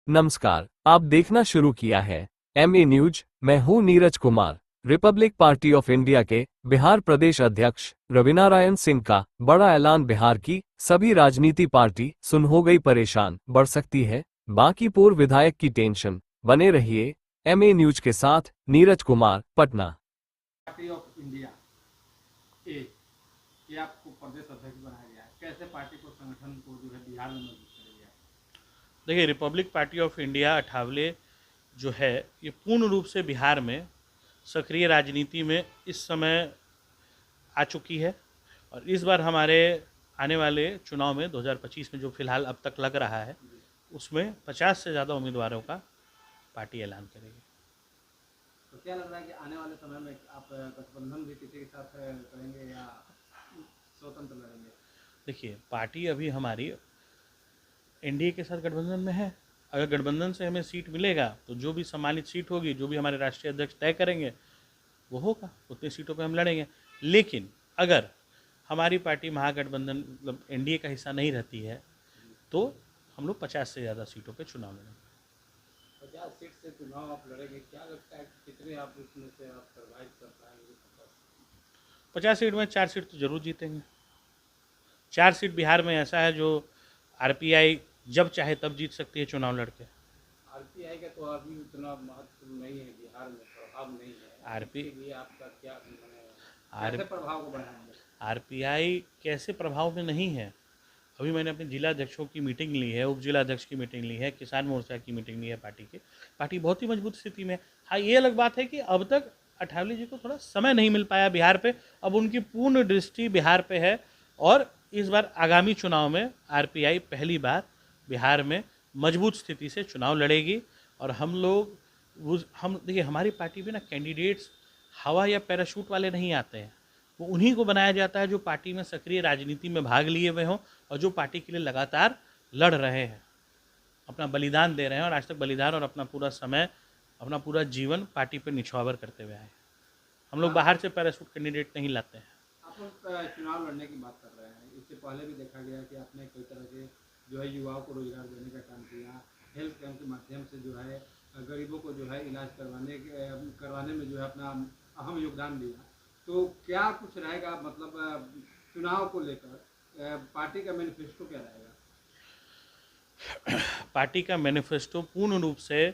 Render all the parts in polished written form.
नमस्कार, आप देखना शुरू किया है MA न्यूज। मैं हूं Neeraj Kumar. Republic party of India के बिहार प्रदेश अध्यक्ष रविनारायण सिंह का बड़ा ऐलान। बिहार की सभी राजनीति पार्टी सुन हो गई परेशान, बढ़ सकती है बाकी पूर्व विधायक की टेंशन। बने रहिए MA न्यूज के साथ। Neeraj Kumar, Patna. Party of India ए ये आपको प्रदेश अध्यक्ष बनाया गया है, कैसे पार्टी को संगठन को जो है बिहार में मजबूत किया गया है? देखिए, Republic party of India Athawale जो है ये पूर्ण रूप से बिहार में सक्रिय राजनीति में इस समय आ चुकी है। और इस बार हमारे आने वाले चुनाव में 2025 में जो फिलहाल अब तक लग रहा है उसमें 50 से ज़्यादा उम्मीदवारों का पार्टी ऐलान करेगी। तो क्या लग रहा है कि आने वाले समय में आप गठबंधन भी किसी के साथ करेंगे या स्वतंत्र लड़ेंगे? देखिए, पार्टी अभी हमारी एनडीए के साथ गठबंधन में है। अगर गठबंधन से हमें सीट मिलेगा तो जो भी सम्मानित सीट होगी, जो भी हमारे राष्ट्रीय अध्यक्ष तय करेंगे वो होगा, उतनी सीटों पे हम लड़ेंगे। लेकिन अगर हमारी पार्टी महागठबंधन मतलब एनडीए का हिस्सा नहीं रहती है तो हम लोग 50 से ज़्यादा सीटों पे चुनाव लड़ेंगे। 50 सीट से चुनाव आप लड़ेंगे, क्या लगता है कितने आप इसमें से आप सर्वाइव कर पाएंगे? 50 सीट में 4 सीट तो जरूर जीतेंगे। 4 सीट बिहार में ऐसा है जो आरपीआई जब चाहे तब जीत सकती है चुनाव लड़के। आरपीआई का तो अभी उतना महत्व नहीं है, बिहार में प्रभाव नहीं है। आरपीआई आपका क्या कैसे प्रभाव को बढ़ाएंगे? आरपीआई कैसे प्रभाव में नहीं है? अभी मैंने अपने जिला अध्यक्षों की मीटिंग ली है, उप जिला अध्यक्ष की मीटिंग ली है, किसान मोर्चा की मीटिंग ली है पार्टी की। पार्टी बहुत ही मजबूत स्थिति में। हाँ, ये अलग बात है कि अब तक अठावले जी को थोड़ा समय नहीं मिल पाया बिहार पे। अब उनकी पूर्ण दृष्टि बिहार पे है और इस बार आगामी चुनाव में आरपीआई पहली बार बिहार में मजबूत स्थिति से चुनाव लड़ेगी। और हम देखिए, हमारी पार्टी में ना कैंडिडेट्स हवा या पैराशूट वाले नहीं आते हैं। वो उन्हीं को बनाया जाता है जो पार्टी में सक्रिय राजनीति में भाग लिए हुए हों और जो पार्टी के लिए लगातार लड़ रहे हैं, अपना बलिदान दे रहे हैं और आज तक बलिदान और अपना पूरा समय, अपना पूरा जीवन पार्टी पर निछावर करते हुए आए। हम लोग बाहर से पैराशूट कैंडिडेट नहीं लाते हैं। आप लोग चुनाव लड़ने की बात कर रहे हैं, इससे पहले भी देखा गया कि आपने कई तरह के जो है युवाओं को रोजगार देने का काम किया। हेल्थ कैंप के माध्यम से जो है गरीबों को जो है इलाज करवाने में जो है अपना अहम योगदान दिया। तो क्या कुछ रहेगा, मतलब चुनाव को लेकर पार्टी का मैनिफेस्टो क्या रहेगा? पार्टी का मैनिफेस्टो पूर्ण रूप से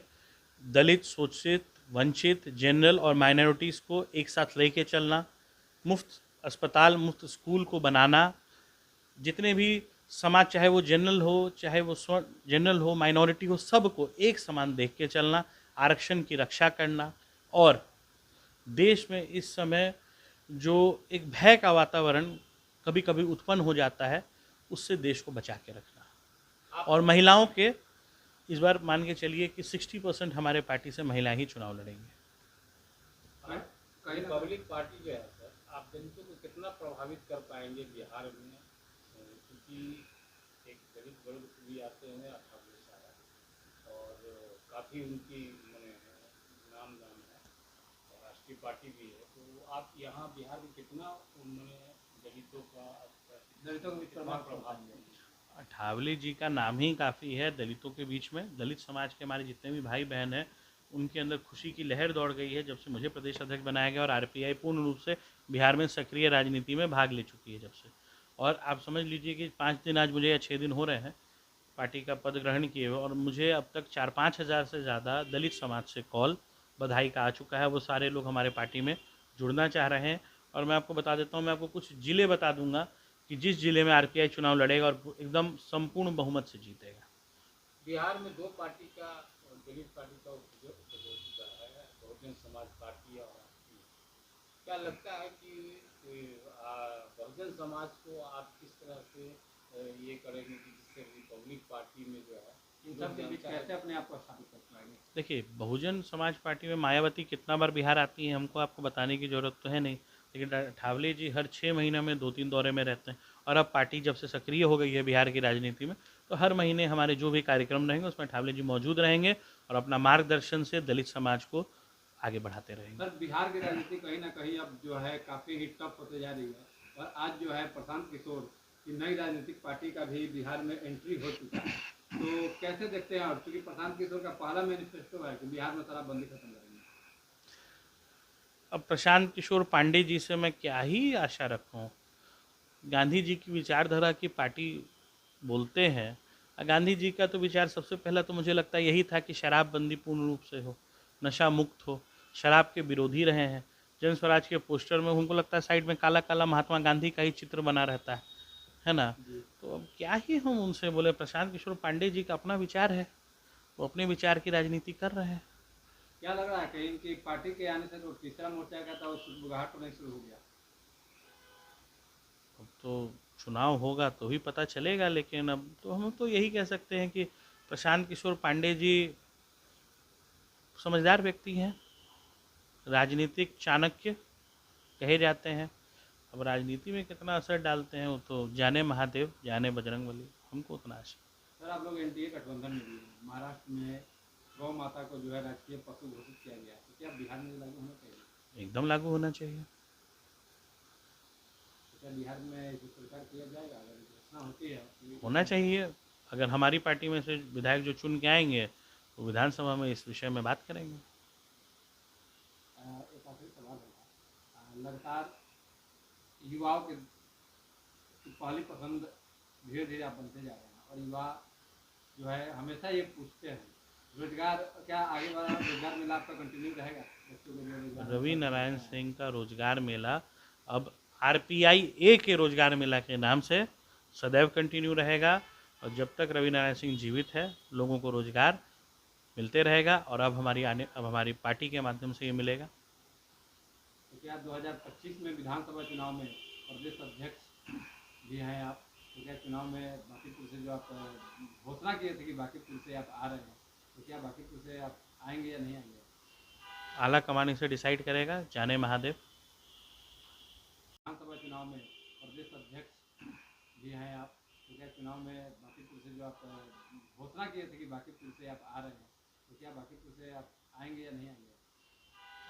दलित, शोषित, वंचित, जनरल और माइनॉरिटीज़ को एक साथ लेके चलना, मुफ्त अस्पताल, मुफ्त स्कूल को बनाना, जितने भी समाज, चाहे वो जनरल हो, चाहे वो जनरल हो, माइनॉरिटी हो, सबको एक समान देख के चलना, आरक्षण की रक्षा करना। और देश में इस समय जो एक भय का वातावरण कभी कभी उत्पन्न हो जाता है, उससे देश को बचा के रखना। और महिलाओं के इस बार मान के चलिए कि 60% हमारे पार्टी से महिला ही चुनाव लड़ेंगे। रिपब्लिक पार्टी जो है सर, आप दलितों को कितना प्रभावित कर पाएंगे बिहार में? क्योंकि एक दलित वर्ग भी आते हैं अठावले साहब और काफ़ी उनकी नाम है और राष्ट्रीय पार्टी भी है। तो आप यहाँ बिहार में कितना दलितों के बीच प्रभाव? अठावले जी का नाम ही काफ़ी है दलितों के बीच में। दलित समाज के हमारे जितने भी भाई बहन हैं उनके अंदर खुशी की लहर दौड़ गई है जब से मुझे प्रदेश अध्यक्ष बनाया गया और आरपीआई पूर्ण रूप से बिहार में सक्रिय राजनीति में भाग ले चुकी है जब से। और आप समझ लीजिए कि 5 दिन आज मुझे या 6 दिन हो रहे हैं पार्टी का पद ग्रहण किए हुए, और मुझे अब तक 4-5 हज़ार से ज़्यादा दलित समाज से कॉल बधाई का आ चुका है। वो सारे लोग हमारे पार्टी में जुड़ना चाह रहे हैं। और मैं आपको बता देता हूँ, मैं आपको कुछ ज़िले बता दूंगा कि जिस ज़िले में आरपीआई चुनाव लड़ेगा और एकदम संपूर्ण बहुमत से जीतेगा। बिहार में दो पार्टी का, दलित पार्टी का उपयोग हो चुका है, बहुजन समाज पार्टी और आपकी। क्या लगता है कि बहुजन समाज को आप किस तरह से ये करेंगे कि जिससे रिपब्लिक पार्टी में जो है इन सब के बीच कैसे अपने आप को स्थापित कर पाएंगे? देखिए, बहुजन समाज पार्टी में मायावती कितना बार बिहार आती है हमको आपको बताने की ज़रूरत तो है नहीं, लेकिन अठावले जी हर 6 महीने में 2-3 दौरे में रहते हैं। और अब पार्टी जब से सक्रिय हो गई है बिहार की राजनीति में, तो हर महीने हमारे जो भी कार्यक्रम रहेंगे उसमें अठावले जी मौजूद रहेंगे और अपना मार्गदर्शन से दलित समाज को आगे बढ़ाते रहेंगे। सर, बिहार की राजनीति कहीं ना कहीं अब जो है काफ़ी ही टफ होते जा रही है और आज जो है प्रशांत किशोर की नई राजनीतिक पार्टी का भी बिहार में एंट्री हो चुका है। तो कैसे देखते हैं? और चूंकि प्रशांत किशोर का पहला मैनिफेस्टो है कि बिहार में शराबबंदी खत्म करेंगे। अब प्रशांत किशोर पांडे जी से मैं क्या ही आशा रखूं। गांधी जी की विचारधारा की पार्टी बोलते हैं। गांधी जी का तो विचार सबसे पहला तो मुझे लगता है यही था कि शराबबंदी पूर्ण रूप से हो, नशा मुक्त हो। शराब के विरोधी रहे हैं। जन स्वराज के पोस्टर में उनको लगता है साइड में काला काला महात्मा गांधी का ही चित्र बना रहता है ना। तो अब क्या ही हम उनसे बोले। प्रशांत किशोर पांडे जी का अपना विचार है, वो अपने विचार की राजनीति कर रहे हैं। क्या लग रहा है कहीं इनकी पार्टी के आने से जो तीसरा मोर्चा का था वो सुगबुगाहट तो नहीं शुरू हो गया? अब तो चुनाव होगा तो ही पता चलेगा, लेकिन अब तो हम तो यही कह सकते हैं कि प्रशांत किशोर पांडे जी समझदार व्यक्ति हैं, राजनीतिक चाणक्य कहे जाते हैं। अब राजनीति में कितना असर डालते हैं वो तो जाने महादेव, जाने बजरंगबली, हमको उतना आशा। सर आप लोग एनडीए गठबंधन में भी हैं, महाराष्ट्र में गौ माता को जो है राजकीय पशु घोषित किया गया है, तो क्या बिहार में लागू होना चाहिए? एकदम लागू होना चाहिए। तो क्या बिहार में इसे स्वीकार किया जाएगा अगर घोषणा होती है तो? होना चाहिए। अगर हमारी पार्टी में से विधायक जो चुन के आएंगे तो विधानसभा में इस विषय में बात करेंगे। एक आखिरी सवाल होगा, लगातार युवाओं की पहली पसंद धीरे धीरे आप बनते जा रहे हैं और युवा जो है हमेशा ये पूछते हैं रोजगार, क्या आगे वाला रोजगार मेला आपका कंटिन्यू रहेगा? बच्चों को जो रोजगार रवि नारायण सिंह का रोजगार मेला अब RPI के रोजगार मेला के नाम से सदैव कंटिन्यू रहेगा। और जब तक रवि नारायण सिंह जीवित है लोगों को रोजगार मिलते रहेगा। और अब हमारी पार्टी के माध्यम से ये मिलेगा। तो क्या 2025 में विधानसभा चुनाव में प्रदेश अध्यक्ष भी हैं आप? तो क्या चुनाव में बांकीपुर से जो आप घोषणा किए थे कि बांकीपुर से आप आ रहे हैं, तो क्या बांकीपुर से आप आएंगे या नहीं आएंगे? आला कमान इसे डिसाइड करेगा, जाने महादेव। विधानसभा चुनाव में प्रदेश अध्यक्ष भी हैं आप? तो क्या चुनाव में बांकीपुर से जो आप घोषणा किए थे कि बांकीपुर से आप आ रहे हैं, तो क्या बांकीपुर से आप आएंगे या नहीं आएंगे?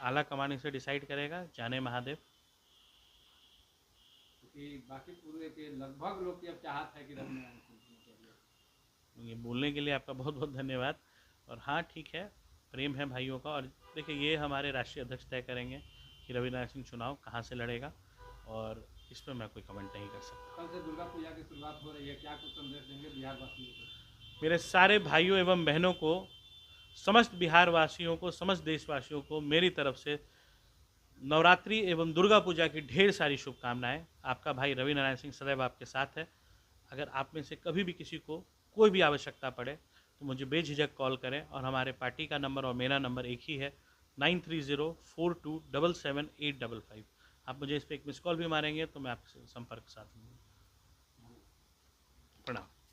आला कमान इसे डिसाइड करेगा, जाने महादेव। क्योंकि बांकीपुर के लगभग लोग की अब चाहत है कि रवि नारायण सिंह चाहिए। ये बोलने के लिए आपका बहुत बहुत धन्यवाद। और हाँ ठीक है, प्रेम है भाइयों का। और देखिए ये हमारे राष्ट्रीय अध्यक्ष तय करेंगे कि रवि नारायण सिंह चुनाव कहाँ से लड़ेगा, और इस पर मैं कोई कमेंट नहीं कर सकता। कल से दुर्गा पूजा की शुरुआत हो रही है, क्या कुछ संदेश देंगे बिहार वासियों को? मेरे सारे भाइयों एवं बहनों को, समस्त बिहार वासियों को, समस्त देशवासियों को मेरी तरफ से नवरात्रि एवं दुर्गा पूजा की ढेर सारी शुभकामनाएं। आपका भाई रवि नारायण सिंह सदैव आपके साथ है। अगर आप में से कभी भी किसी को कोई भी आवश्यकता पड़े तो मुझे बेझिझक कॉल करें। और हमारे पार्टी का नंबर और मेरा नंबर एक ही है, 9304277855। आप मुझे इस पर एक मिस कॉल भी मारेंगे तो मैं आपसे संपर्क साध लूँगा। प्रणाम।